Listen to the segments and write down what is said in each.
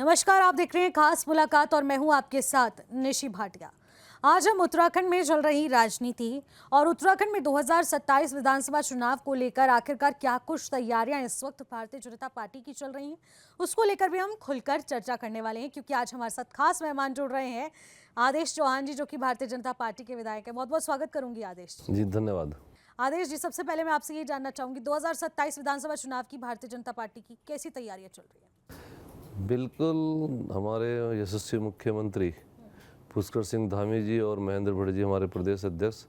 नमस्कार, आप देख रहे हैं खास मुलाकात और मैं हूं आपके साथ निशी भाटिया। आज हम उत्तराखंड में चल रही राजनीति और उत्तराखंड में 2027 विधानसभा चुनाव को लेकर आखिरकार क्या कुछ तैयारियां इस वक्त भारतीय जनता पार्टी की चल रही हैं, उसको लेकर भी हम खुलकर चर्चा करने वाले हैं, क्योंकि आज हमारे साथ खास मेहमान जुड़ रहे हैं आदेश चौहान जी, जो कि भारतीय जनता पार्टी के विधायक है। बहुत बहुत स्वागत करूंगी आदेश जी। धन्यवाद। आदेश जी, सबसे पहले मैं आपसे ये जानना चाहूंगी, 2027 विधानसभा चुनाव की भारतीय जनता पार्टी की कैसी तैयारियां चल रही है? बिल्कुल, हमारे यशस्वी मुख्यमंत्री पुष्कर सिंह धामी जी और महेंद्र भट्ट जी, हमारे प्रदेश अध्यक्ष,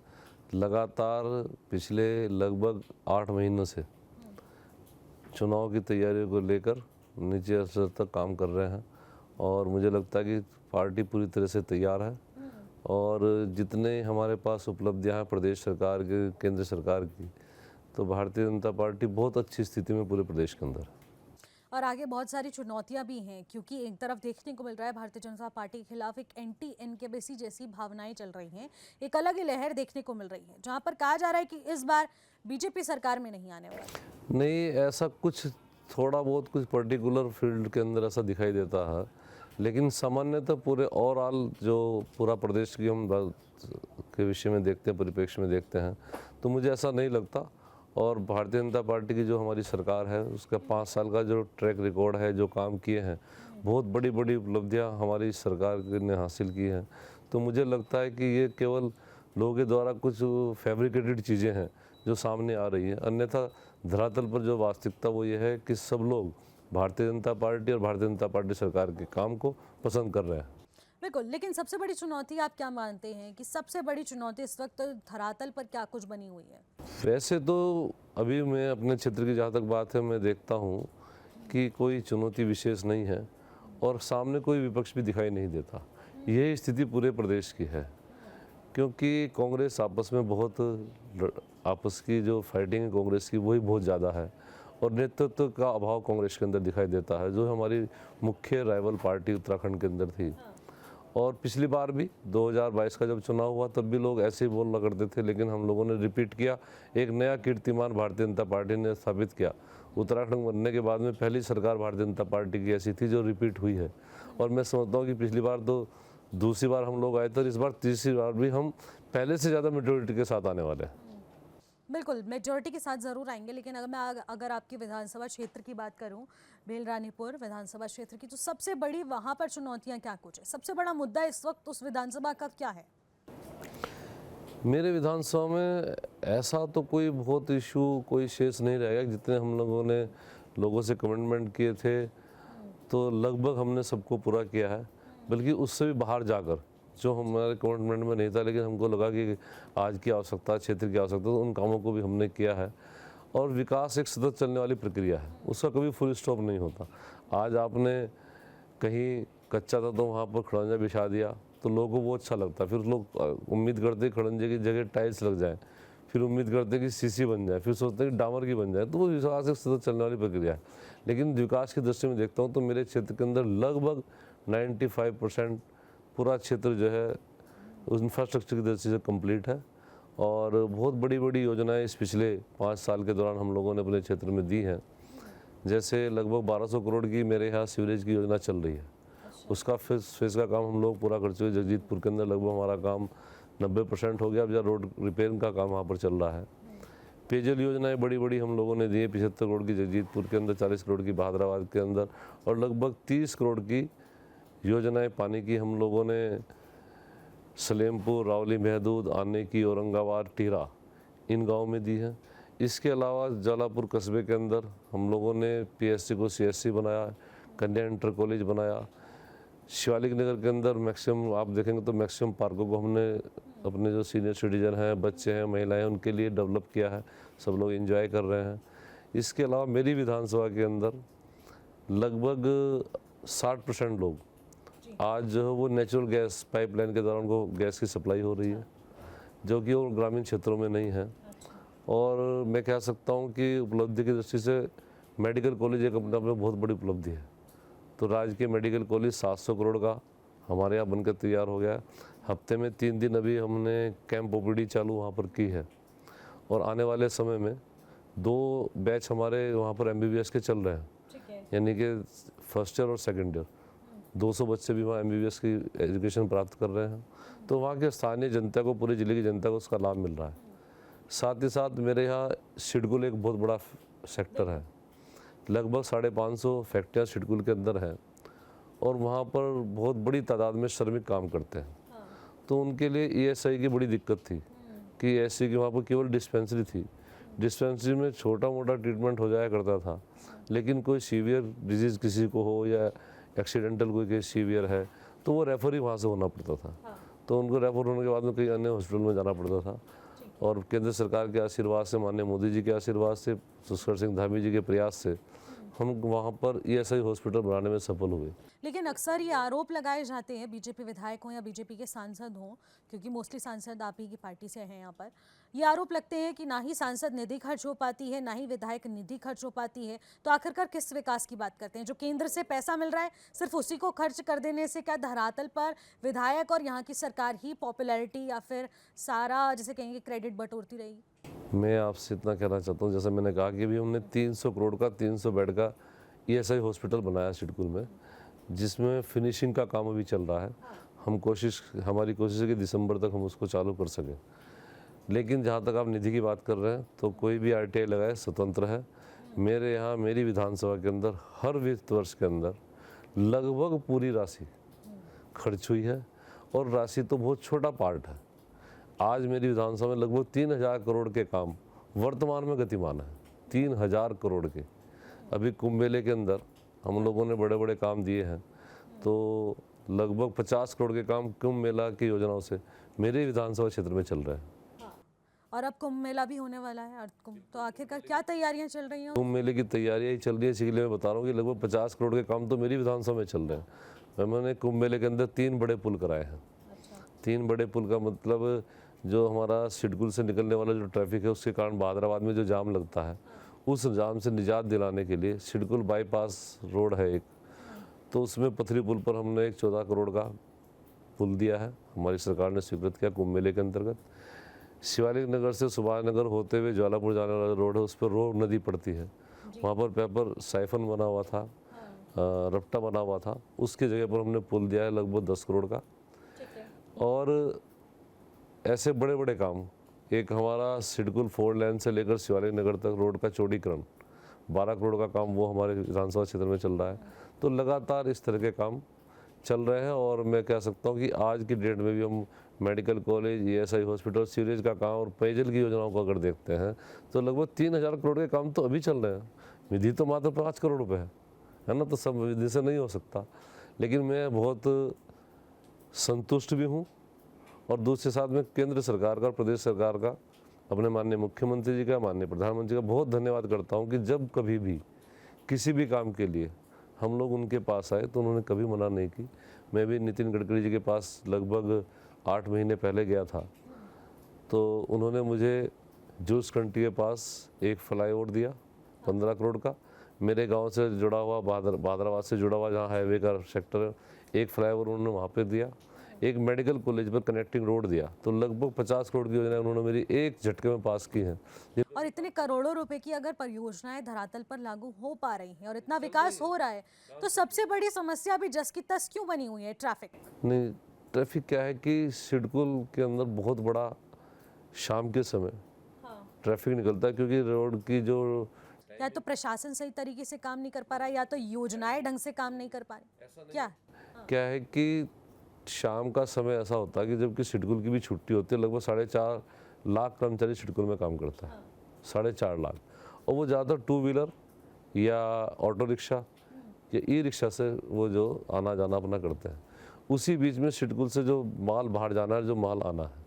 लगातार पिछले लगभग 8 महीनों से चुनाव की तैयारियों को लेकर नीचे स्तर तक काम कर रहे हैं और मुझे लगता है कि पार्टी पूरी तरह से तैयार है और जितने हमारे पास उपलब्धियां हैं प्रदेश सरकार की, केंद्र सरकार की, तो भारतीय जनता पार्टी बहुत अच्छी स्थिति में पूरे प्रदेश के अंदर है। और आगे बहुत सारी चुनौतियां भी हैं, क्योंकि एक तरफ देखने को मिल रहा है भारतीय जनता पार्टी के खिलाफ एक एंटी इनकम्बेंसी जैसी भावनाएं चल रही हैं, एक अलग ही लहर देखने को मिल रही है, जहां पर कहा जा रहा है कि इस बार बीजेपी सरकार में नहीं आने वाली। नहीं, ऐसा कुछ थोड़ा बहुत कुछ पर्टिकुलर फील्ड के अंदर ऐसा दिखाई देता है, लेकिन सामान्यतः पूरे ओवरऑल जो पूरा प्रदेश की हम बात के विषय में देखते हैं, परिप्रेक्ष्य में देखते हैं, तो मुझे ऐसा नहीं लगता। और भारतीय जनता पार्टी की जो हमारी सरकार है उसका 5 साल का जो ट्रैक रिकॉर्ड है, जो काम किए हैं, बहुत बड़ी बड़ी उपलब्धियां हमारी सरकार ने हासिल की हैं। तो मुझे लगता है कि ये केवल लोगों के द्वारा कुछ फैब्रिकेटेड चीज़ें हैं जो सामने आ रही हैं, अन्यथा धरातल पर जो वास्तविकता वो ये है कि सब लोग भारतीय जनता पार्टी और भारतीय जनता पार्टी सरकार के काम को पसंद कर रहे हैं। बिल्कुल, लेकिन सबसे बड़ी चुनौती आप क्या मानते हैं कि सबसे बड़ी चुनौती इस वक्त धरातल पर क्या कुछ बनी हुई है? वैसे तो अभी मैं अपने क्षेत्र की जहाँ तक बात है, मैं देखता हूँ कि कोई चुनौती विशेष नहीं है और सामने कोई विपक्ष भी दिखाई नहीं देता। यही स्थिति पूरे प्रदेश की है, क्योंकि कांग्रेस आपस में बहुत आपस की जो फाइटिंग है कांग्रेस की, वही बहुत ज़्यादा है और नेतृत्व का अभाव कांग्रेस के अंदर दिखाई देता है, जो हमारी मुख्य राइवल पार्टी उत्तराखंड के अंदर थी। और पिछली बार भी 2022 का जब चुनाव हुआ तब भी लोग ऐसे ही बोलना करते थे, लेकिन हम लोगों ने रिपीट किया, एक नया कीर्तिमान भारतीय जनता पार्टी ने स्थापित किया। उत्तराखंड बनने के बाद में पहली सरकार भारतीय जनता पार्टी की ऐसी थी जो रिपीट हुई है और मैं समझता हूँ कि पिछली बार तो दूसरी बार हम लोग आए थे और इस बार तीसरी बार भी हम पहले से ज़्यादा मेजोरिटी के साथ आने वाले हैं। बिल्कुल, मेजॉरिटी के साथ ज़रूर आएंगे, लेकिन अगर आपकी विधानसभा क्षेत्र की बात करूं, भेलरानीपुर विधानसभा क्षेत्र की, तो सबसे बड़ी वहां पर चुनौतियां क्या कुछ है? सबसे बड़ा मुद्दा इस वक्त उस विधानसभा का क्या है? मेरे विधानसभा में ऐसा तो कोई बहुत इशू कोई शेष नहीं रहेगा। जितने हम लोगों ने लोगों से कमिटमेंट किए थे तो लगभग हमने सबको पूरा किया है, बल्कि उससे भी बाहर जाकर जो हमारे कमिटमेंट में नहीं था लेकिन हमको लगा कि आज की आवश्यकता, क्षेत्र की आवश्यकता, तो उन कामों को भी हमने किया है। और विकास एक सतत चलने वाली प्रक्रिया है, उसका कभी फुल स्टॉप नहीं होता। आज आपने कहीं कच्चा था तो वहाँ पर खड़ंजा बिछा दिया तो लोगों को वो अच्छा लगता है, फिर लोग उम्मीद करते हैं खड़ंजे की जगह टाइल्स लग जाए, फिर उम्मीद करते हैं कि सीसी बन जाए, फिर सोचते हैं कि डामर की बन जाए। तो वो विकास एक सतत चलने वाली प्रक्रिया है। लेकिन विकास की दृष्टि में देखता हूँ तो मेरे क्षेत्र के अंदर लगभग 95% पूरा क्षेत्र जो है उस इंफ्रास्ट्रक्चर की दृष्टि से कंप्लीट है और बहुत बड़ी बड़ी योजनाएं इस पिछले 5 साल के दौरान हम लोगों ने अपने क्षेत्र में दी हैं। जैसे लगभग 1200 करोड़ की मेरे यहाँ सीवरेज की योजना चल रही है, उसका फेज का काम हम लोग पूरा कर चुके। जगजीतपुर के अंदर लगभग हमारा काम 90% हो गया, अब जहाँ रोड रिपेयरिंग का काम वहाँ पर चल रहा है। पेयजल योजनाएं बड़ी बड़ी हम लोगों ने दी है, 75 करोड़ की जगजीतपुर के अंदर, 40 करोड़ की बहादुराबाद के अंदर और लगभग 30 करोड़ की योजनाएं पानी की हम लोगों ने सलेमपुर, रावली, महदूद, आने की, औरंगाबाद, टीरा इन गाँव में दी है। इसके अलावा जलापुर कस्बे के अंदर हम लोगों ने पीएससी को सीएससी बनाया, कन्या इंटर कॉलेज बनाया। शिवालिक नगर के अंदर मैक्सिमम आप देखेंगे तो मैक्सिमम पार्कों को हमने अपने जो सीनियर सिटीजन हैं, बच्चे हैं, महिलाएं, उनके लिए डेवलप किया है, सब लोग एंजॉय कर रहे हैं। इसके अलावा मेरी विधानसभा के अंदर लगभग 60% लोग आज जो है वो नेचुरल गैस पाइपलाइन के द्वारा उनको गैस की सप्लाई हो रही है, जो कि वो ग्रामीण क्षेत्रों में नहीं है। और मैं कह सकता हूँ कि उपलब्धि की दृष्टि से मेडिकल कॉलेज एक अपने आप में बहुत बड़ी उपलब्धि है। तो राज्य के मेडिकल कॉलेज 700 करोड़ का हमारे यहाँ बनकर तैयार हो गया है। हफ्ते में 3 दिन अभी हमने कैंप ओपीडी चालू वहाँ पर की है और आने वाले समय में 2 बैच हमारे वहाँ पर MBBS के चल रहे हैं, यानी कि फर्स्ट ईयर और सेकेंड ईयर। 200 बच्चे भी वहाँ MBBS की एजुकेशन प्राप्त कर रहे हैं। तो वहाँ के स्थानीय जनता को, पूरे ज़िले की जनता को उसका लाभ मिल रहा है। साथ ही साथ मेरे यहाँ सिडकुल एक बहुत बड़ा सेक्टर है, लगभग 550 फैक्ट्रियाँ सिडकुल के अंदर हैं और वहाँ पर बहुत बड़ी तादाद में श्रमिक काम करते हैं। तो उनके लिए ESI की बड़ी दिक्कत थी कि ऐसी कि वहाँ पर केवल डिस्पेंसरी थी। डिस्पेंसरी में छोटा मोटा ट्रीटमेंट हो जाया करता था, लेकिन कोई सीवियर डिजीज़ किसी को हो या एक्सीडेंटल कोई केस सीवियर है तो वो रेफ़र ही वहाँ से होना पड़ता था। तो उनको रेफ़र होने के बाद में कई अन्य हॉस्पिटल में जाना पड़ता था। और केंद्र सरकार के आशीर्वाद से, माननीय मोदी जी के आशीर्वाद से, पुष्कर सिंह धामी जी के प्रयास से हम वहाँ पर ESI हॉस्पिटल बनाने में सफल हुए। लेकिन अक्सर ये आरोप लगाए जाते हैं, बीजेपी विधायक हों या बीजेपी के सांसद हों, क्योंकि मोस्टली सांसद आप ही की पार्टी से हैं यहाँ पर, ये आरोप लगते हैं कि ना ही सांसद निधि खर्च हो पाती है, ना ही विधायक निधि खर्च हो पाती है। तो आखिरकार किस विकास की बात करते हैं? जो केंद्र से पैसा मिल रहा है सिर्फ उसी को खर्च कर देने से क्या धरातल पर विधायक और यहाँ की सरकार ही पॉपुलैरिटी या फिर सारा जिसे कहेंगे क्रेडिट बटोरती रहेगी? मैं आपसे इतना कहना चाहता हूँ, जैसे मैंने कहा कि अभी हमने 300 करोड़ का 300 बेड का ESI हॉस्पिटल बनाया सिडकुल में, जिसमें फिनिशिंग का काम अभी चल रहा है। हमारी कोशिश है कि दिसंबर तक हम उसको चालू कर सकें। लेकिन जहाँ तक आप निधि की बात कर रहे हैं, तो कोई भी RTI लगाए स्वतंत्र है। मेरे यहाँ मेरी विधानसभा के अंदर हर वित्त वर्ष के अंदर लगभग पूरी राशि खर्च हुई है और राशि तो बहुत छोटा पार्ट है। आज मेरी विधानसभा में लगभग 3000 करोड़ के काम वर्तमान में गतिमान है, 3000 करोड़ के। अभी कुंभ मेले के अंदर हम लोगों ने बड़े बड़े काम दिए हैं, तो लगभग 50 करोड़ के काम कुंभ मेला की योजनाओं से मेरे विधानसभा क्षेत्र में चल रहे हैं। और अब कुंभ मेला भी होने वाला है, अर्थ कुंभ, तो आखिरकार क्या तैयारियां चल रही हैं? कुंभ मेले की तैयारियां ही चल रही है, इसीलिए मैं बता रहा हूँ कि लगभग 50 करोड़ के काम तो मेरी विधानसभा में चल रहे हैं। मैंने कुंभ मेले के अंदर 3 बड़े पुल कराए हैं। 3 बड़े पुल का मतलब जो हमारा सिडकुल से निकलने वाला जो ट्रैफिक है, उसके कारण बहादुराबाद में जो जाम लगता है, उस जाम से निजात दिलाने के लिए सिडकुल बाईपास रोड है एक, तो उसमें पथरी पुल पर हमने एक 14 करोड़ का पुल दिया है, हमारी सरकार ने स्वीकृत किया कुंभ मेले के अंतर्गत। शिवालिक नगर से सुभाष नगर होते हुए ज्वालापुर जाने वाला रोड है, उस पर रो नदी पड़ती है, वहाँ पर पेपर साइफन बना हुआ था, रपटा बना हुआ था, उसकी जगह पर हमने पुल दिया है लगभग 10 करोड़ का। और ऐसे बड़े बड़े काम, एक हमारा सिडकुल 4 लेन से लेकर शिवालिक नगर तक रोड का चौड़ीकरण 12 करोड़ का काम, वो हमारे विधानसभा क्षेत्र में चल रहा है। तो लगातार इस तरह के काम चल रहे हैं और मैं कह सकता हूँ कि आज की डेट में भी हम medical college, ESI hospital, sewerage का काम और पेयजल की योजनाओं को अगर देखते हैं तो लगभग 3000 करोड़ के काम तो अभी चल रहे हैं। निधि तो मात्र 5 करोड़ रुपये है ना, तो सब निधि से नहीं हो सकता। लेकिन मैं बहुत संतुष्ट भी हूँ और दूसरे साथ में केंद्र सरकार का, प्रदेश सरकार का, अपने माननीय मुख्यमंत्री जी का, माननीय प्रधानमंत्री का बहुत धन्यवाद करता हूँ कि जब कभी भी किसी भी काम के लिए हम लोग उनके पास आए तो उन्होंने कभी मना नहीं की। मैं भी नितिन गडकरी जी के पास लगभग 8 महीने पहले गया था, तो उन्होंने मुझे जूस कंट्री के पास एक फ्लाईओवर दिया 15 करोड़ का, मेरे गांव से जुड़ा हुआ, बहादुराबाद से जुड़ा हुआ जहां हाईवे का सेक्टर है, एक फ्लाईओवर उन्होंने वहाँ पे दिया, एक मेडिकल कॉलेज पर कनेक्टिंग रोड दिया। तो लगभग 50 करोड़ की योजना उन्होंने मेरी एक झटके में पास की है। और इतने करोड़ों रुपए की अगर परियोजनाएं धरातल पर लागू हो पा रही हैं और इतना विकास हो रहा है, तो सबसे बड़ी समस्या भी जस की तस क्यों बनी हुई है? ट्रैफिक। नहीं, ट्रैफिक क्या है कि सिडकुल के अंदर बहुत बड़ा शाम के समय ट्रैफिक निकलता है, क्योंकि रोड की जो या तो प्रशासन सही तरीके से काम नहीं कर पा रहा है, या तो योजनाएं ढंग से काम नहीं कर पा रही। क्या है कि शाम का समय ऐसा होता है कि जबकि सिडकुल की भी छुट्टी होती है, लगभग 4.5 लाख कर्मचारी सिडकुल में काम करता है, 4.5 लाख, और वो ज़्यादातर 2 व्हीलर या ऑटो रिक्शा या ई-रिक्शा से वो जो आना जाना अपना करते हैं। उसी बीच में सिडकुल से जो माल बाहर जाना है, जो माल आना है,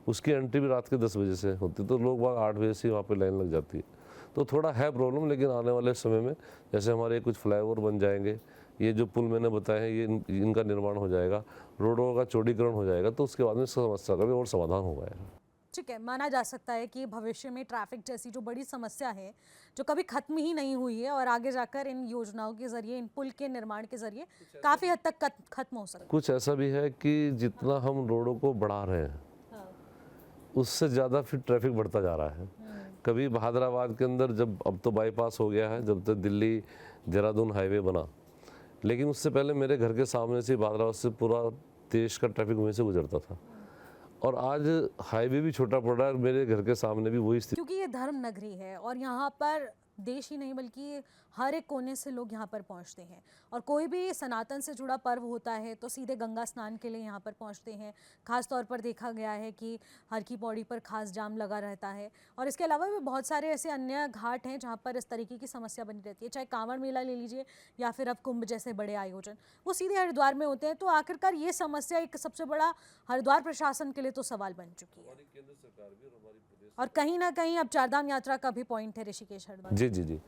उसकी एंट्री भी रात के 10 बजे से होती है, तो लोग वहाँ 8 बजे से वहाँ पे लाइन लग जाती है। तो थोड़ा है प्रॉब्लम, लेकिन आने वाले समय में जैसे हमारे कुछ फ्लाईओवर बन जाएंगे, ये जो पुल मैंने बताए हैं ये इनका निर्माण हो जाएगा, रोडों का चौड़ीकरण हो जाएगा, तो उसके बाद में समस्या का भी और समाधान हो जाएगा। ठीक है, माना जा सकता है कि भविष्य में ट्रैफिक जैसी जो बड़ी समस्या है, जो कभी खत्म ही नहीं हुई है, और आगे जाकर इन योजनाओं के जरिए, इन पुल के निर्माण के जरिए काफी हद तक खत्म हो सकता है। कुछ ऐसा भी है कि जितना हम रोडों को बढ़ा रहे हैं, उससे ज़्यादा फिर ट्रैफिक बढ़ता जा रहा है। कभी बहादुराबाद के अंदर जब, अब तो बाईपास हो गया है, जब तक दिल्ली देहरादून हाईवे बना, लेकिन उससे पहले मेरे घर के सामने से बादराबाद से पूरा देश का ट्रैफिक वहीं से गुजरता था, और आज हाईवे भी छोटा पड़ रहा है और मेरे घर के सामने भी वही स्थिति। क्योंकि ये धर्म नगरी है और यहाँ पर देश ही नहीं बल्कि हर एक कोने से लोग यहाँ पर पहुँचते हैं, और कोई भी सनातन से जुड़ा पर्व होता है तो सीधे गंगा स्नान के लिए यहाँ पर पहुँचते हैं। खास तौर पर देखा गया है कि हर की पौड़ी पर खास जाम लगा रहता है, और इसके अलावा भी बहुत सारे ऐसे अन्य घाट हैं जहाँ पर इस तरीके की समस्या बनी रहती है। चाहे कांवड़ मेला ले लीजिए या फिर अब कुंभ जैसे बड़े आयोजन, वो सीधे हरिद्वार में होते हैं। तो आखिरकार ये समस्या एक सबसे बड़ा हरिद्वार प्रशासन के लिए तो सवाल बन चुकी है, और कहीं ना कहीं अब चारधाम यात्रा का भी पॉइंट है ऋषिकेश हरिद्वार। जी जी जी।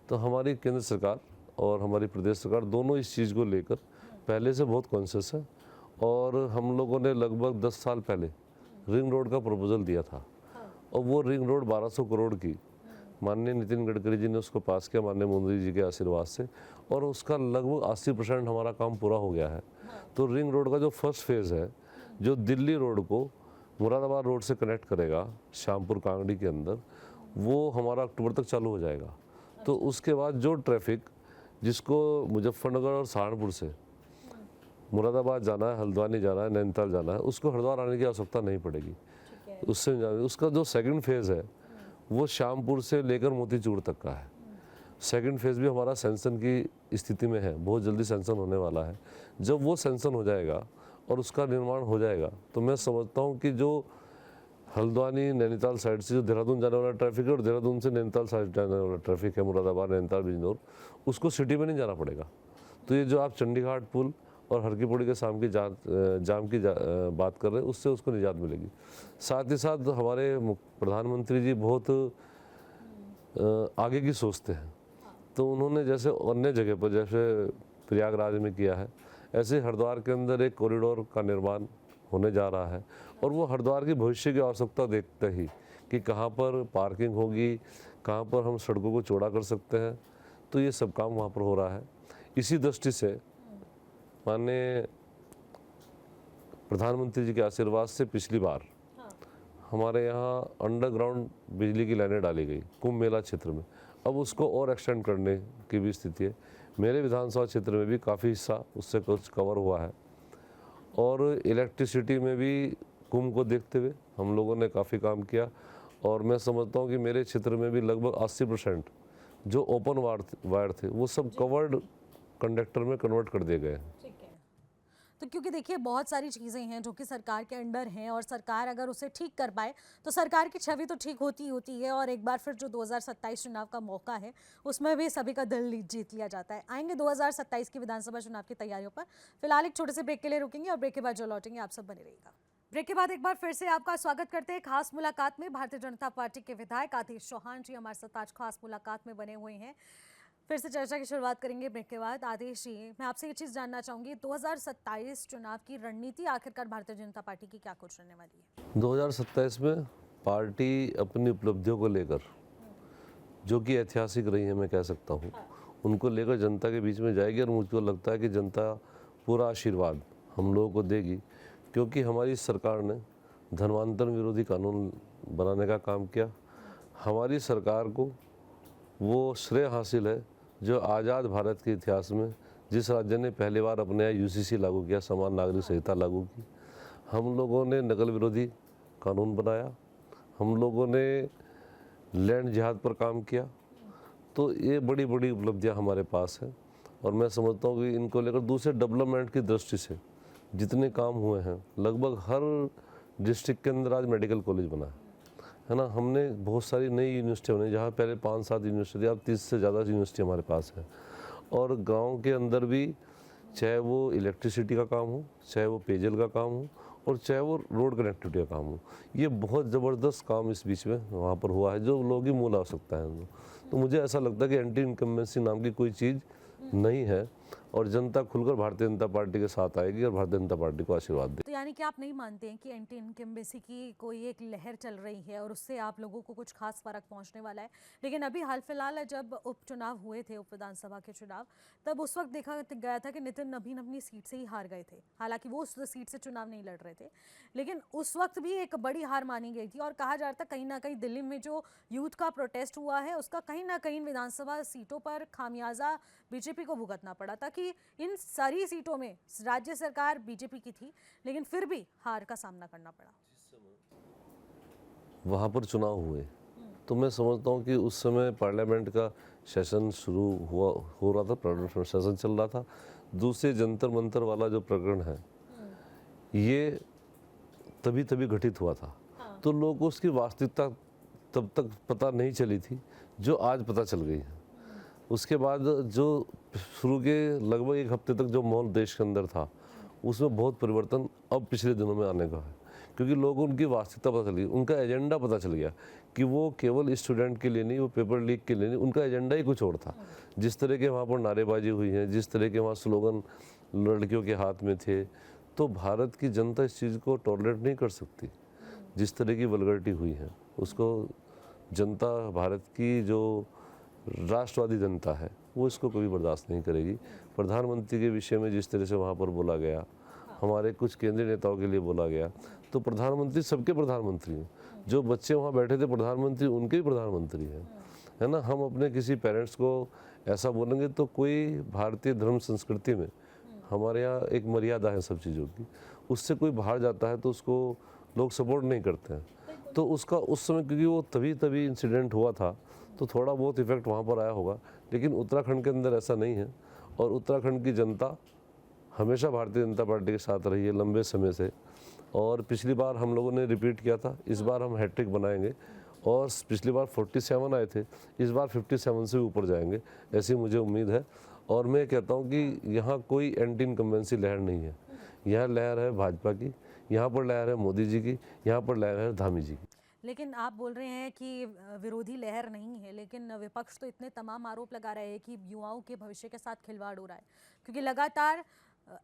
तो हमारी केंद्र सरकार और हमारी प्रदेश सरकार दोनों इस चीज़ को लेकर पहले से बहुत कॉन्शियस है, और हम लोगों ने लगभग 10 साल पहले रिंग रोड का प्रपोजल दिया था, और वो रिंग रोड 1200 करोड़ की माननीय नितिन गडकरी जी ने उसको पास किया माननीय मोदी जी के आशीर्वाद से, और उसका लगभग 80% हमारा काम पूरा हो गया है। तो रिंग रोड का जो फर्स्ट फेज़ है, जो दिल्ली रोड को मुरादाबाद रोड से कनेक्ट करेगा श्यामपुर कांगड़ी के अंदर, वो हमारा अक्टूबर तक चालू हो जाएगा। तो उसके बाद जो ट्रैफिक जिसको मुजफ्फरनगर और सहारनपुर से मुरादाबाद जाना है, हल्द्वानी जाना है, नैनीताल जाना है, उसको हरिद्वार आने की आवश्यकता नहीं पड़ेगी। उससे उसका जो सेकंड फेज़ है वो श्यामपुर से लेकर मोतीचूर तक का है। सेकंड फेज़ भी हमारा सैंक्शन की स्थिति में है, बहुत जल्दी सैंक्शन होने वाला है। जब वो सैंक्शन हो जाएगा और उसका निर्माण हो जाएगा तो मैं समझता हूँ कि जो हल्द्वानी नैनीताल साइड से जो देहरादून जाने वाला ट्रैफिक है और देहरादून से नैनीताल साइड जाने वाला ट्रैफिक है, मुरादाबाद नैनीताल बिजनौर, उसको सिटी में नहीं जाना पड़ेगा। तो ये जो आप चंडीघाट पुल और हर की पौड़ी के जाम की बात कर रहे हैं, उससे उसको निजात मिलेगी। साथ ही साथ हमारे प्रधानमंत्री जी बहुत आगे की सोचते हैं, तो उन्होंने जैसे अन्य जगह पर जैसे प्रयागराज में किया है, ऐसे हरिद्वार के अंदर एक कॉरिडोर का निर्माण होने जा रहा है, और वो हरिद्वार की भविष्य की आवश्यकता देखते ही कि कहाँ पर पार्किंग होगी, कहाँ पर हम सड़कों को चौड़ा कर सकते हैं, तो ये सब काम वहाँ पर हो रहा है। इसी दृष्टि से माननीय प्रधानमंत्री जी के आशीर्वाद से पिछली बार हमारे यहाँ अंडरग्राउंड बिजली की लाइनें डाली गई कुंभ मेला क्षेत्र में। अब उसको और एक्सटेंड करने की भी स्थिति है। मेरे विधानसभा क्षेत्र में भी काफ़ी हिस्सा उससे कुछ कवर हुआ है, और इलेक्ट्रिसिटी में भी कुंभ को देखते हुए हम लोगों ने काफ़ी काम किया, और मैं समझता हूँ कि मेरे क्षेत्र में भी लगभग 80% जो ओपन वायर थे वो सब कवर्ड कंडक्टर में कन्वर्ट कर दिए गए हैं। तो क्योंकि देखिए बहुत सारी चीज़ें हैं जो कि सरकार के अंडर हैं, और सरकार अगर उसे ठीक कर पाए तो सरकार की छवि तो ठीक होती ही होती है, और एक बार फिर जो 2027 चुनाव का मौका है उसमें भी सभी का दिल जीत लिया जाता है। आएंगे 2027 की विधानसभा चुनाव की तैयारियों पर। फिलहाल एक छोटे से ब्रेक के लिए रुकेंगे, और ब्रेक के बाद जो लौटेंगे आप सब बने रहिएगा। ब्रेक के बाद एक बार फिर से आपका स्वागत करते हैं खास मुलाकात में। भारतीय जनता पार्टी के विधायक आतिश चौहान जी हमारे साथ आज खास मुलाकात में बने हुए हैं। फिर से चर्चा की शुरुआत करेंगे ब्रेक के बाद। आदेश जी, मैं आपसे ये चीज़ जानना चाहूँगी, 2027 चुनाव की रणनीति आखिरकार भारतीय जनता पार्टी की क्या कुछ रहने वाली है? 2027 में पार्टी अपनी उपलब्धियों को लेकर, जो कि ऐतिहासिक रही है मैं कह सकता हूँ, उनको लेकर जनता के बीच में जाएगी, और मुझको लगता है कि जनता पूरा आशीर्वाद हम लोगों को देगी, क्योंकि हमारी सरकार ने धर्मांतरण विरोधी कानून बनाने का काम किया। हमारी सरकार को वो श्रेय हासिल है जो आज़ाद भारत के इतिहास में जिस राज्य ने पहली बार अपने यहाँ यूसीसी लागू किया, समान नागरिक संहिता लागू की, हम लोगों ने नकल विरोधी कानून बनाया, हम लोगों ने लैंड जिहाद पर काम किया। तो ये बड़ी बड़ी उपलब्धियाँ हमारे पास हैं, और मैं समझता हूँ कि इनको लेकर दूसरे डेवलपमेंट की दृष्टि से जितने काम हुए हैं, लगभग हर डिस्ट्रिक्ट के अंदर आज मेडिकल कॉलेज बना है ना। हमने बहुत सारी नई यूनिवर्सिटी बनाई, जहाँ पहले 5-7 यूनिवर्सिटी, अब 30 से ज़्यादा यूनिवर्सिटी हमारे पास है। और गांव के अंदर भी, चाहे वो इलेक्ट्रिसिटी का काम हो, चाहे वो पेयजल का काम हो, और चाहे वो रोड कनेक्टिविटी का काम हो, ये बहुत ज़बरदस्त काम इस बीच में वहाँ पर हुआ है, जो लोगों की मूल आवश्यकता है। तो मुझे ऐसा लगता है कि एंटी इनकम्बेंसी नाम की कोई चीज़ नहीं है, और जनता खुलकर भारतीय जनता पार्टी के साथ आएगी और भारतीय जनता पार्टी को आशीर्वाद देगी। तो यानी कि आप नहीं मानते हैं कि एंटी इनकम्बेंसी की कोई एक लहर चल रही है और उससे आप लोगों को कुछ खास फर्क पहुंचने वाला है? लेकिन अभी हाल फिलहाल जब उपचुनाव हुए थे, उप विधानसभा के चुनाव, तब उस वक्त देखा गया था कि नितिन नवीन अपनी सीट से ही हार गए थे। हालांकि वो उस सीट से चुनाव नहीं लड़ रहे थे, लेकिन उस वक्त भी एक बड़ी हार मानी गई थी, और कहा जा रहा था कहीं ना कहीं दिल्ली में जो यूथ का प्रोटेस्ट हुआ है उसका कहीं ना कहीं विधानसभा सीटों पर खामियाजा बीजेपी को भुगतना पड़ा। था कि इन सारी सीटों में राज्य सरकार बीजेपी की थी, लेकिन फिर भी हार का सामना करना पड़ा। वहाँ पर चुनाव हुए तो मैं समझता हूँ कि उस समय पार्लियामेंट का सेशन हो रहा था, पार्लियामेंट सेशन चल रहा था। दूसरे जंतर मंतर वाला जो प्रकरण है ये तभी घटित हुआ था। तो लोगों को उसकी वास्तविकता तब तक पता नहीं चली थी जो आज पता चल गई है। उसके बाद जो शुरू के लगभग एक हफ्ते तक जो माहौल देश के अंदर था उसमें बहुत परिवर्तन अब पिछले दिनों में आने का है, क्योंकि लोगों को उनकी वास्तविकता पता चल गई, उनका एजेंडा पता चल गया कि वो केवल स्टूडेंट के लिए नहीं, वो पेपर लीक के लिए नहीं, उनका एजेंडा ही कुछ और था। जिस तरह के वहाँ पर नारेबाजी हुई है, जिस तरह के वहाँ स्लोगन लड़कियों के हाथ में थे, तो भारत की जनता इस चीज़ को टॉलरेट नहीं कर सकती। जिस तरह की वल्गरिटी हुई है उसको जनता, भारत की जो राष्ट्रवादी जनता है वो इसको कभी बर्दाश्त नहीं करेगी। प्रधानमंत्री के विषय में जिस तरह से वहाँ पर बोला गया, हमारे कुछ केंद्रीय नेताओं के लिए बोला गया, तो प्रधानमंत्री सबके प्रधानमंत्री हैं। जो बच्चे वहाँ बैठे थे प्रधानमंत्री उनके ही प्रधानमंत्री हैं, है ना। हम अपने किसी पेरेंट्स को ऐसा बोलेंगे तो कोई भारतीय धर्म संस्कृति में हमारे यहाँ एक मर्यादा है सब चीज़ों की, उससे कोई बाहर जाता है तो उसको लोग सपोर्ट नहीं करते हैं। तो उसका उस समय क्योंकि वो तभी इंसिडेंट हुआ था तो थोड़ा बहुत इफेक्ट वहाँ पर आया होगा, लेकिन उत्तराखंड के अंदर ऐसा नहीं है। और उत्तराखंड की जनता हमेशा भारतीय जनता पार्टी के साथ रही है लंबे समय से। और पिछली बार हम लोगों ने रिपीट किया था, इस बार हम हैट्रिक बनाएंगे। और पिछली बार 47 आए थे, इस बार 57 से ऊपर जाएंगे, ऐसी मुझे उम्मीद है। और मैं कहता हूँ कि यहाँ कोई एंटी इनकम्बेंसी लहर नहीं है, यहाँ लहर है भाजपा की, यहाँ पर लहर है मोदी जी की, यहाँ पर लहर है धामी जी की। लेकिन आप बोल रहे हैं कि विरोधी लहर नहीं है, लेकिन विपक्ष तो इतने तमाम आरोप लगा रहे हैं कि युवाओं के भविष्य के साथ खिलवाड़ हो रहा है, क्योंकि लगातार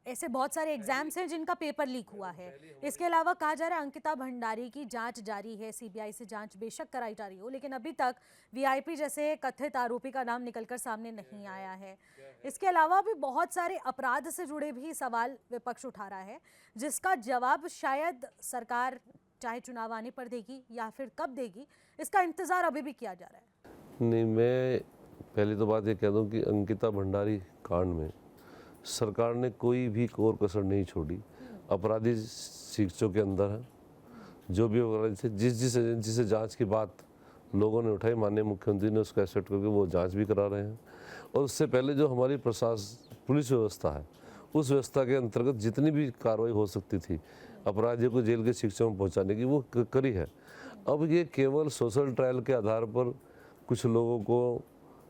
ऐसे बहुत सारे एग्जाम्स हैं जिनका पेपर लीक हुआ है। इसके अलावा कहा जा रहा है अंकिता भंडारी की जांच जारी है, सीबीआई से जांच बेशक कराई जा रही हो, लेकिन अभी तक वीआईपी जैसे कथित आरोपी का नाम निकलकर सामने नहीं आया है। इसके अलावा भी बहुत सारे अपराध से जुड़े भी सवाल विपक्ष उठा रहा है, जिसका जवाब शायद सरकार चाहे चुनाव आने पर देगी या फिर कब देगी, इसका इंतजार अभी भी किया जा रहा है। नहीं, मैं पहली तो बात ये कह दूं कि अंकिता भंडारी कांड में सरकार ने कोई भी कोर कसर नहीं छोड़ी। अपराधी शिक्षकों के अंदर है, जो भी अपराधी थे, जिस एजेंसी से जांच की बात लोगों ने उठाई, माननीय मुख्यमंत्री ने उसको एक्सेप्ट करके वो जांच भी करा रहे हैं। और उससे पहले जो हमारी पुलिस व्यवस्था है, उस व्यवस्था के अंतर्गत जितनी भी कार्रवाई हो सकती थी अपराधियों को जेल के शिक्षा में पहुंचाने की, वो करी है। अब ये केवल सोशल ट्रायल के आधार पर कुछ लोगों को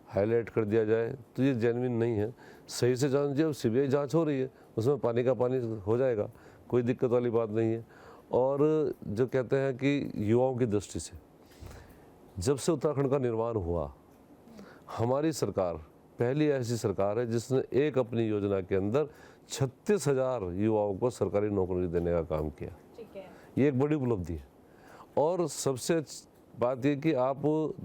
हाईलाइट कर दिया जाए तो ये जेन्युइन नहीं है। सही से जांच, जब सीबीआई जांच हो रही है उसमें पानी का पानी हो जाएगा, कोई दिक्कत वाली बात नहीं है। और जो कहते हैं कि युवाओं की दृष्टि से जब से उत्तराखंड का निर्माण हुआ, हमारी सरकार पहली ऐसी सरकार है जिसने एक अपनी योजना के अंदर 36,000 युवाओं को सरकारी नौकरी देने का काम किया। ठीक है, ये एक बड़ी उपलब्धि है। और सबसे बात ये कि आप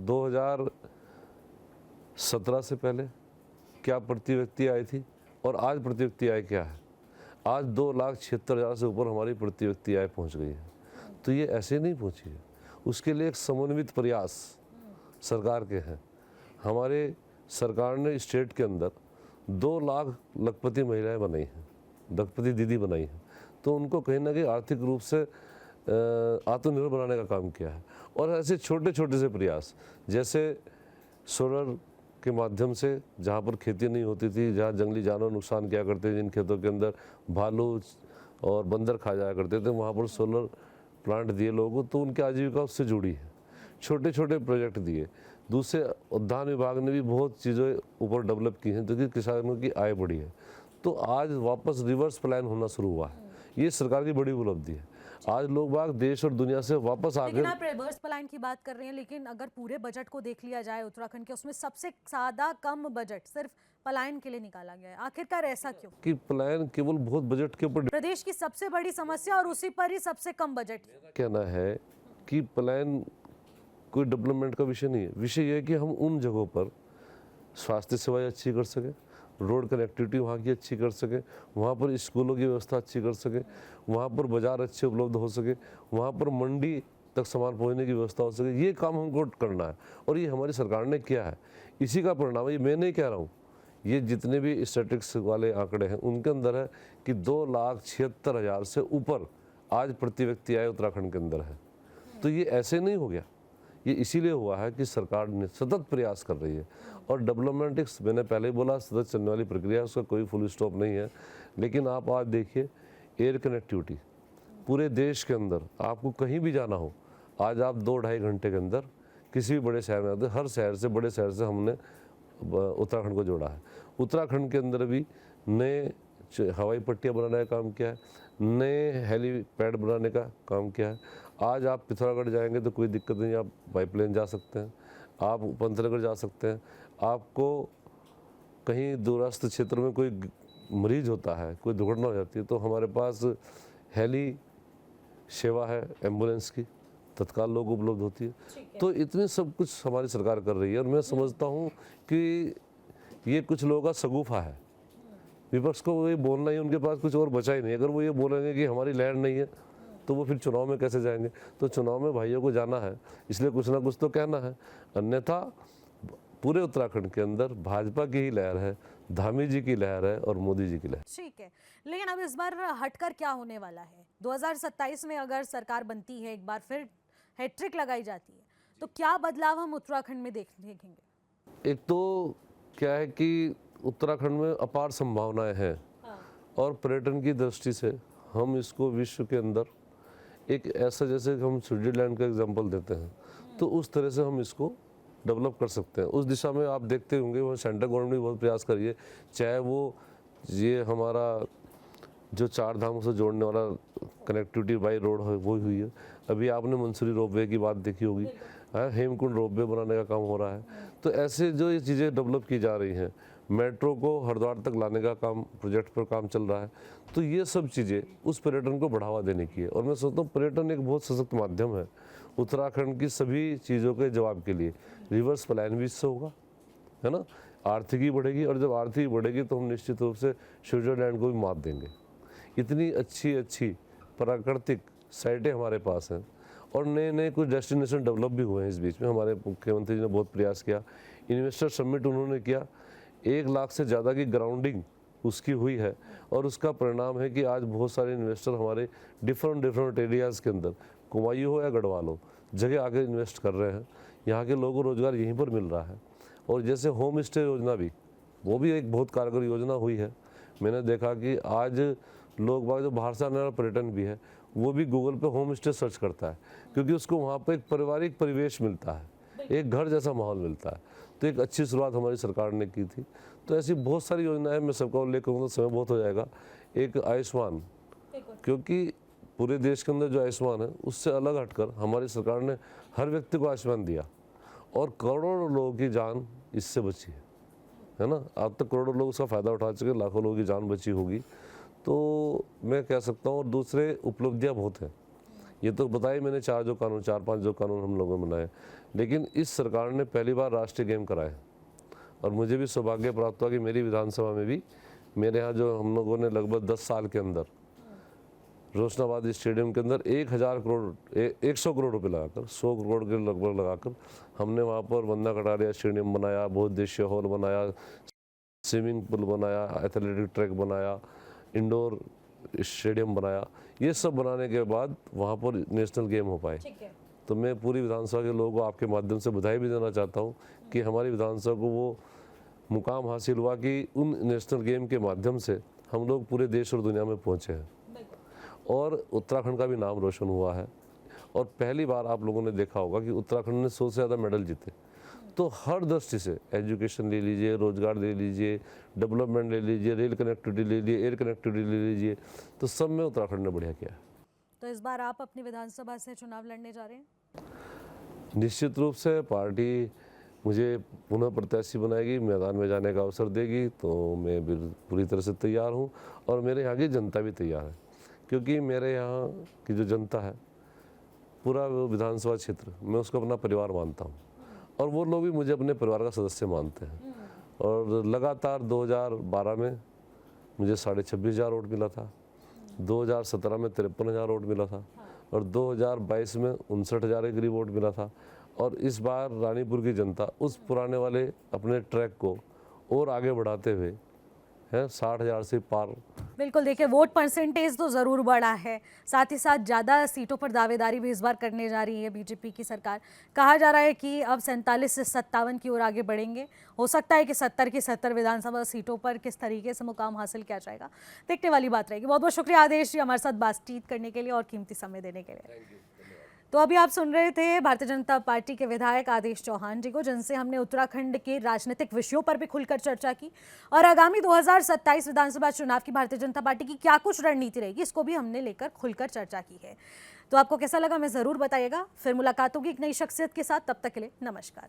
2017 से पहले क्या प्रति व्यक्ति आय थी और आज प्रति व्यक्ति आय क्या है। आज 2,76,000 से ऊपर हमारी प्रति व्यक्ति आय पहुंच गई है। तो ये ऐसे नहीं पहुंची है, उसके लिए एक समन्वित प्रयास सरकार के हैं। हमारे सरकार ने स्टेट के अंदर 2 लाख लखपति महिलाएं बनाई हैं, लखपति दीदी बनाई हैं, तो उनको कहीं ना कहीं आर्थिक रूप से आत्मनिर्भर बनाने का काम किया है। और ऐसे छोटे छोटे से प्रयास, जैसे सोलर के माध्यम से जहाँ पर खेती नहीं होती थी, जहाँ जंगली जानवर नुकसान किया करते थे, जिन खेतों के अंदर भालू और बंदर खा जाया करते थे, वहाँ पर सोलर प्लांट दिए लोगों को, तो उनकी आजीविका उससे जुड़ी है। छोटे छोटे प्रोजेक्ट दिए। दूसरे उद्यान विभाग ने भी बहुत चीज़ें ऊपर डेवलप की हैं, क्योंकि किसानों की आय बढ़ी है। तो आज वापस रिवर्स प्लान होना शुरू हुआ है, ये सरकार की बड़ी उपलब्धि है। आज लोग बाग देश और दुनिया से वापस आ गए। लेकिन आप रिवर्स प्लान की बात कर रहे हैं, लेकिन अगर पूरे बजट को देख लिया जाए उत्तराखंड के, उसमें सबसे ज्यादा कम बजट सिर्फ पलायन के लिए निकाला गया है। आखिरकार ऐसा क्यों? कि पलायन केवल बहुत बजट के ऊपर, प्रदेश की सबसे बड़ी समस्या और उसी पर ही सबसे कम बजट। कहना है कि पलायन कोई डेवलपमेंट का विषय नहीं है। विषय यह है कि हम उन जगहों पर स्वास्थ्य सेवाएं अच्छी कर सकें, रोड कनेक्टिविटी वहाँ की अच्छी कर सके, वहाँ पर स्कूलों की व्यवस्था अच्छी कर सके, वहाँ पर बाजार अच्छे उपलब्ध हो सके, वहाँ पर मंडी तक सामान पहुँचने की व्यवस्था हो सके। ये काम हमको करना है और ये हमारी सरकार ने किया है। इसी का परिणाम है, ये मैं नहीं कह रहा हूँ, ये जितने भी स्टैटिस्टिक्स वाले आंकड़े हैं उनके अंदर है कि 2,76,000 से ऊपर आज प्रति व्यक्ति आय उत्तराखंड के अंदर है। तो ये ऐसे नहीं हो गया, ये इसीलिए हुआ है कि सरकार ने सतत प्रयास कर रही है। और डेवलपमेंट एक, मैंने पहले ही बोला, सतत चलने वाली प्रक्रिया है, उसका कोई फुल स्टॉप नहीं है। लेकिन आप आज देखिए एयर कनेक्टिविटी पूरे देश के अंदर, आपको कहीं भी जाना हो, आज आप 2-2.5 घंटे के अंदर किसी भी बड़े शहर में आते, हर शहर से, बड़े शहर से हमने उत्तराखंड को जोड़ा है। उत्तराखंड के अंदर भी नए हवाई पट्टियाँ बनाने का काम किया है, नए हेलीपैड बनाने का काम किया है। आज आप पिथौरागढ़ जाएंगे तो कोई दिक्कत नहीं, आप बाई प्लेन जा सकते हैं, आप पंतनगर जा सकते हैं। आपको कहीं दूरस्थ क्षेत्र में कोई मरीज होता है, कोई दुर्घटना हो जाती है, तो हमारे पास हेली सेवा है, एम्बुलेंस की तत्काल लोग उपलब्ध होती है। तो इतने सब कुछ हमारी सरकार कर रही है। और मैं समझता हूँ कि ये कुछ लोगों का शगुफा है, विपक्ष को ये बोलना ही, उनके पास कुछ और बचा ही नहीं। अगर वो ये बोलेंगे कि हमारी लैंड नहीं है तो वो फिर चुनाव में कैसे जाएंगे? तो चुनाव में भाइयों को जाना है, इसलिए कुछ ना कुछ तो कहना है, अन्यथा पूरे उत्तराखंड के अंदर भाजपा की ही लहर है, धामी जी की लहर है और मोदी जी की लहर। ठीक है, लेकिन अब इस बार हटकर क्या होने वाला है? 2027 में अगर सरकार बनती है, एक बार फिर हैट्रिक लगाई जाती है, तो क्या बदलाव हम उत्तराखंड में देखेंगे? एक तो क्या है कि उत्तराखंड में अपार संभावनाएं हैं और पर्यटन की दृष्टि से हम इसको विश्व के अंदर एक ऐसा, जैसे हम स्विट्जरलैंड का एग्जांपल देते हैं, तो उस तरह से हम इसको डेवलप कर सकते हैं। उस दिशा में आप देखते होंगे वहाँ सेंट्रल गवर्नमेंट भी बहुत प्रयास कर रही है, चाहे वो ये हमारा जो 4 धामों से जोड़ने वाला कनेक्टिविटी बाई रोड है वो हुई है। अभी आपने मंसूरी रोपवे की बात देखी होगी, हेमकुंड रोपवे बनाने का काम हो रहा है। तो ऐसे जो ये चीज़ें डेवलप की जा रही हैं, मेट्रो को हरिद्वार तक लाने का काम, प्रोजेक्ट पर काम चल रहा है। तो ये सब चीज़ें उस पर्यटन को बढ़ावा देने की है। और मैं सोचता हूँ पर्यटन एक बहुत सशक्त माध्यम है उत्तराखंड की सभी चीज़ों के जवाब के लिए। रिवर्स पलायन भी इससे होगा, है ना, आर्थिकी बढ़ेगी, और जब आर्थिकी बढ़ेगी तो हम निश्चित रूप से स्विट्जरलैंड को भी मात देंगे। इतनी अच्छी अच्छी प्राकृतिक साइटें हमारे पास हैं और नए नए कुछ डेस्टिनेशन डेवलप भी हुए हैं। इस बीच में हमारे मुख्यमंत्री जी ने बहुत प्रयास किया, इन्वेस्टर समिट उन्होंने किया, 1 लाख से ज़्यादा की ग्राउंडिंग उसकी हुई है। और उसका परिणाम है कि आज बहुत सारे इन्वेस्टर हमारे डिफरेंट एरियाज़ के अंदर, कुमायूं हो या गढ़वाल हो, जगह आके इन्वेस्ट कर रहे हैं। यहाँ के लोगों को रोज़गार यहीं पर मिल रहा है। और जैसे होम स्टे योजना भी, वो भी एक बहुत कारगर योजना हुई है। मैंने देखा कि आज लोग बाग जो बाहर से आने वाला पर्यटन भी है, वो भी गूगल पे होम स्टे सर्च करता है, क्योंकि उसको वहाँ पर एक पारिवारिक परिवेश मिलता है, एक घर जैसा माहौल मिलता है। तो एक अच्छी शुरुआत हमारी सरकार ने की थी। तो ऐसी बहुत सारी योजनाएं, मैं सबका उल्लेख करूँगा तो समय बहुत हो जाएगा। एक आयुष्मान, क्योंकि पूरे देश के अंदर जो आयुष्मान है उससे अलग हटकर हमारी सरकार ने हर व्यक्ति को आयुष्मान दिया और करोड़ों लोगों की जान इससे बची है ना। अब तक करोड़ों लोग उसका फ़ायदा उठा चुके, लाखों लोगों की जान बची होगी। तो मैं कह सकता हूँ, और दूसरे उपलब्धियाँ बहुत हैं। ये तो बताया मैंने 4-5 जो कानून हम लोगों ने बनाए, लेकिन इस सरकार ने पहली बार राष्ट्रीय गेम कराए। और मुझे भी सौभाग्य प्राप्त हुआ कि मेरी विधानसभा में भी, मेरे यहाँ जो हम लोगों ने लगभग 10 साल के अंदर रोशनाबाद स्टेडियम के अंदर 100 करोड़ रुपए लगाकर, 100 करोड़ के लगभग लगाकर हमने वहाँ पर वंदा कटारिया स्टेडियम बनाया, बहुउद्देशीय हॉल बनाया, स्विमिंग पूल बनाया, एथलेटिक ट्रैक बनाया, इंडोर स्टेडियम बनाया। ये सब बनाने के बाद वहाँ पर नेशनल गेम हो पाए। तो मैं पूरी विधानसभा के लोगों को आपके माध्यम से बधाई भी देना चाहता हूँ कि हमारी विधानसभा को वो मुकाम हासिल हुआ कि उन नेशनल गेम के माध्यम से हम लोग पूरे देश और दुनिया में पहुँचे हैं और उत्तराखंड का भी नाम रोशन हुआ है। और पहली बार आप लोगों ने देखा होगा कि उत्तराखंड ने 100 से ज़्यादा मेडल जीते। तो हर दृष्टि से, एजुकेशन ले लीजिए, रोजगार ले लीजिए, डेवलपमेंट ले लीजिए, रेल कनेक्टिविटी ले लीजिए, एयर कनेक्टिविटी ले लीजिए, तो सब में उत्तराखंड ने बढ़िया किया है। तो इस बार आप अपनी विधानसभा से चुनाव लड़ने जा रहे हैं? निश्चित रूप से पार्टी मुझे पुनः प्रत्याशी बनाएगी, मैदान में जाने का अवसर देगी, तो मैं पूरी तरह से तैयार हूँ। और मेरे यहाँ की जनता भी तैयार है, क्योंकि मेरे यहाँ की जो जनता है, पूरा विधानसभा क्षेत्र, मैं उसको अपना परिवार मानता हूँ और वो लोग भी मुझे अपने परिवार का सदस्य मानते हैं। और लगातार 2012 में मुझे 26,500 वोट मिला था, 2017 में 53,000 वोट मिला था और 2022 में 59,000 के करीब वोट मिला था। और इस बार रानीपुर की जनता उस पुराने वाले अपने ट्रैक को और आगे बढ़ाते हुए है 60,000 से पार। बिल्कुल, देखिए वोट परसेंटेज तो ज़रूर बढ़ा है, साथ ही साथ ज़्यादा सीटों पर दावेदारी भी इस बार करने जा रही है बीजेपी की सरकार। कहा जा रहा है कि अब 47 से 57 की ओर आगे बढ़ेंगे। हो सकता है कि 70 की 70 विधानसभा सीटों पर किस तरीके से मुकाम हासिल किया जाएगा, देखने वाली बात रहेगी। बहुत बहुत शुक्रिया आदेश जी हमारे साथ बातचीत करने के लिए और कीमती समय देने के लिए। तो अभी आप सुन रहे थे भारतीय जनता पार्टी के विधायक आदेश चौहान जी को, जिनसे हमने उत्तराखंड के राजनीतिक विषयों पर भी खुलकर चर्चा की और आगामी 2027 विधानसभा चुनाव की भारतीय जनता पार्टी की क्या कुछ रणनीति रहेगी, इसको भी हमने लेकर खुलकर चर्चा की है। तो आपको कैसा लगा हमें ज़रूर बताइएगा। फिर मुलाकात होगी एक नई शख्सियत के साथ, तब तक के लिए नमस्कार।